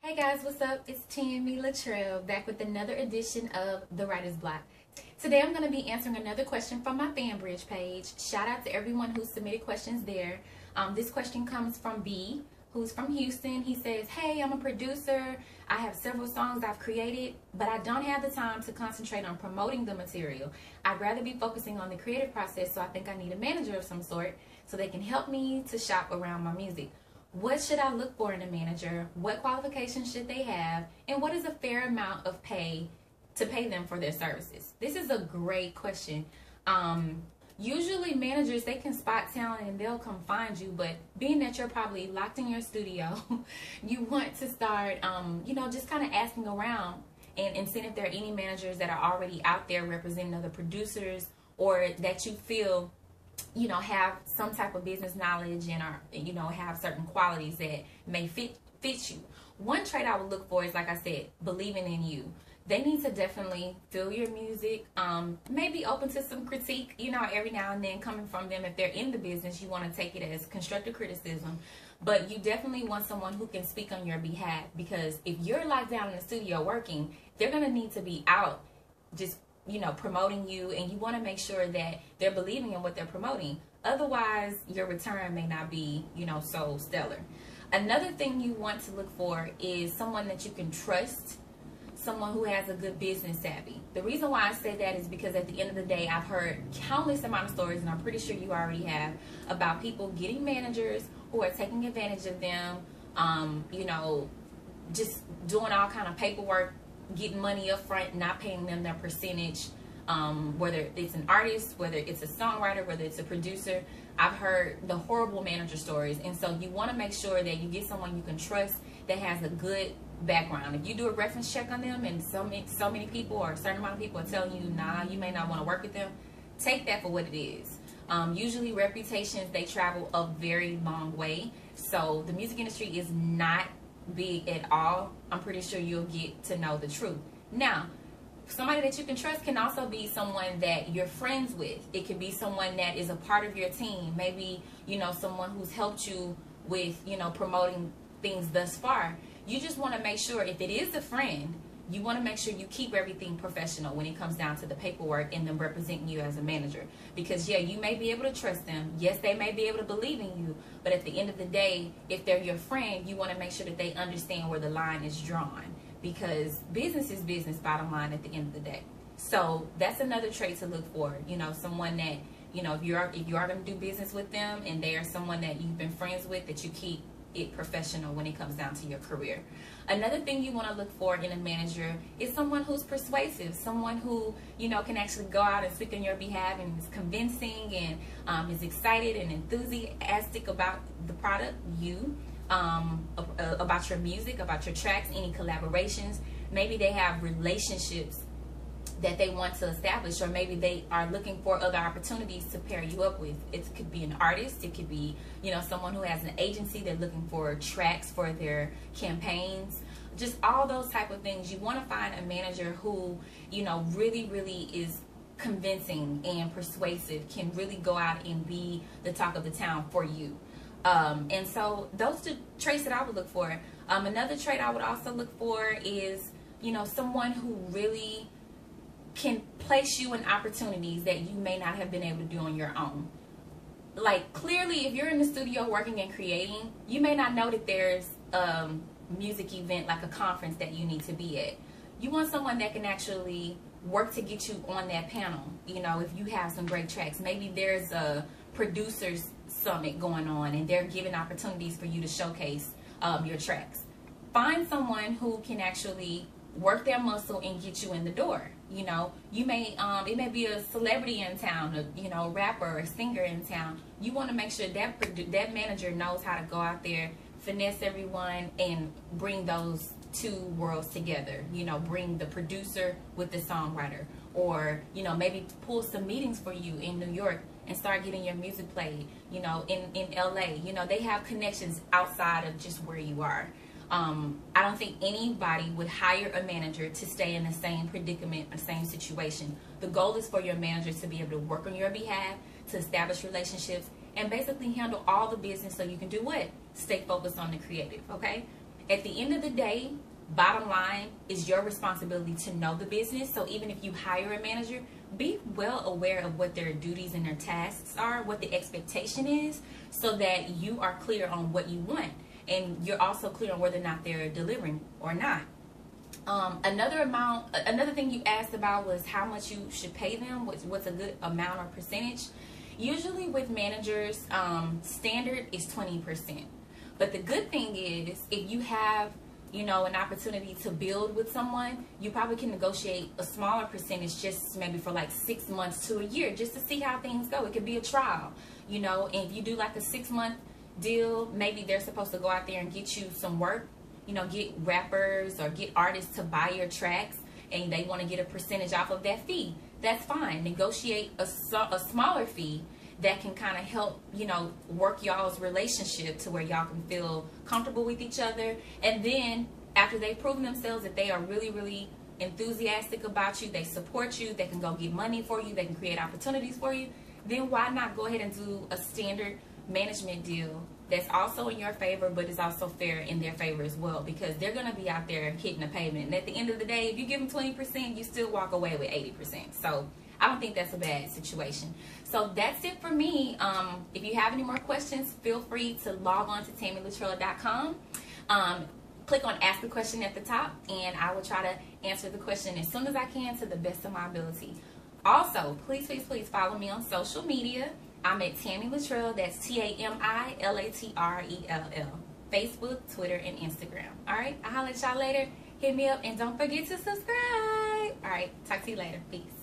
Hey guys, what's up? It's Tami LaTrell back with another edition of The Writer's Block. Today I'm going to be answering another question from my fan bridge page. Shout out to everyone who submitted questions there. This question comes from B, who's from Houston. He says, hey, I'm a producer. I have several songs I've created, but I don't have the time to concentrate on promoting the material. I'd rather be focusing on the creative process, so I think I need a manager of some sort so they can help me to shop around my music. What should I look for in a manager? What qualifications should they have? And what is a fair amount of pay to pay them for their services? This is a great question. Usually managers, they can spot talent and they'll come find you, but being that you're probably locked in your studio, you want to start, just kind of asking around and seeing if there are any managers that are already out there representing other producers, or that you feel have some type of business knowledge and are, have certain qualities that may fit you. One trait I would look for is, like I said, believing in you. They need to definitely feel your music, maybe open to some critique, every now and then coming from them. If they're in the business, you want to take it as constructive criticism, but you definitely want someone who can speak on your behalf, because if you're locked down in the studio working, they're going to need to be out just promoting you, and you want to make sure that they're believing in what they're promoting. Otherwise, your return may not be, so stellar. Another thing you want to look for is someone that you can trust, someone who has a good business savvy. The reason why I say that is because at the end of the day, I've heard countless amount of stories, and I'm pretty sure you already have, about people getting managers who are taking advantage of them, just doing all kind of paperwork, getting money up front, not paying them their percentage, whether it's an artist, whether it's a songwriter, whether it's a producer. I've heard the horrible manager stories, and so you want to make sure that you get someone you can trust that has a good background. If you do a reference check on them and so many people, or a certain amount of people, are telling you, nah, you may not want to work with them, take that for what it is. Usually reputations, they travel a very long way, so the music industry is not big at all. I'm pretty sure you'll get to know the truth. Now, somebody that you can trust can also be someone that you're friends with. It could be someone that is a part of your team. Maybe, someone who's helped you with, promoting things thus far. You just want to make sure, if it is a friend, you want to make sure you keep everything professional when it comes down to the paperwork and them representing you as a manager. Because, yeah, you may be able to trust them. Yes, they may be able to believe in you. But at the end of the day, if they're your friend, you want to make sure that they understand where the line is drawn. Because business is business, bottom line, at the end of the day. So that's another trait to look for. Someone that, if you are going to do business with them and they are someone that you've been friends with, that you keep it professional when it comes down to your career. Another thing you want to look for in a manager is someone who's persuasive, someone who can actually go out and speak on your behalf and is convincing and is excited and enthusiastic about the product, about your music, about your tracks, any collaborations. Maybe they have relationships that they want to establish, or maybe they are looking for other opportunities to pair you up with. It could be an artist, it could be someone who has an agency, they're looking for tracks for their campaigns, just all those type of things. You want to find a manager who really is convincing and persuasive, can really go out and be the talk of the town for you. And so those are traits that I would look for. Another trait I would also look for is someone who really can place you in opportunities that you may not have been able to do on your own. Like, clearly, if you're in the studio working and creating, you may not know that there's a music event, like a conference, that you need to be at. You want someone that can actually work to get you on that panel. If you have some great tracks, maybe there's a producers summit going on and they're giving opportunities for you to showcase your tracks. Find someone who can actually work their muscle and get you in the door. You may it may be a celebrity in town, a rapper or singer in town. You want to make sure that manager knows how to go out there, finesse everyone, and bring those two worlds together. Bring the producer with the songwriter, or maybe pull some meetings for you in New York and start getting your music played. In LA, they have connections outside of just where you are. I don't think anybody would hire a manager to stay in the same predicament or same situation. The goal is for your manager to be able to work on your behalf, to establish relationships, and basically handle all the business so you can do what? Stay focused on the creative, okay? At the end of the day, bottom line is your responsibility to know the business. So even if you hire a manager, be well aware of what their duties and their tasks are, what the expectation is, so that you are clear on what you want. And you're also clear on whether or not they're delivering or not. Another thing you asked about was how much you should pay them, what's a good amount or percentage. Usually with managers, standard is 20%. But the good thing is, if you have, you know, an opportunity to build with someone, you probably can negotiate a smaller percentage, just maybe for like 6 months to a year, just to see how things go. It could be a trial, you know, and if you do like a 6-month deal, maybe they're supposed to go out there and get you some work, you know, get rappers or get artists to buy your tracks, and they want to get a percentage off of that fee. That's fine. Negotiate a smaller fee that can kind of help, you know, work y'all's relationship to where y'all can feel comfortable with each other. And then after they've proven themselves that they are really, really enthusiastic about you, they support you, they can go get money for you, they can create opportunities for you, then why not go ahead and do a standard management deal that's also in your favor, but is also fair in their favor as well, because they're going to be out there hitting the pavement. And at the end of the day, if you give them 20%, you still walk away with 80%. So I don't think that's a bad situation. So that's it for me. If you have any more questions, feel free to log on to TamiLaTrell.com. Click on Ask a Question at the top, and I will try to answer the question as soon as I can to the best of my ability. Also, please, please, please follow me on social media. I'm at Tami LaTrell. That's TamiLaTrell. Facebook, Twitter, and Instagram. All right, I'll holler at y'all later. Hit me up, and don't forget to subscribe. All right, talk to you later. Peace.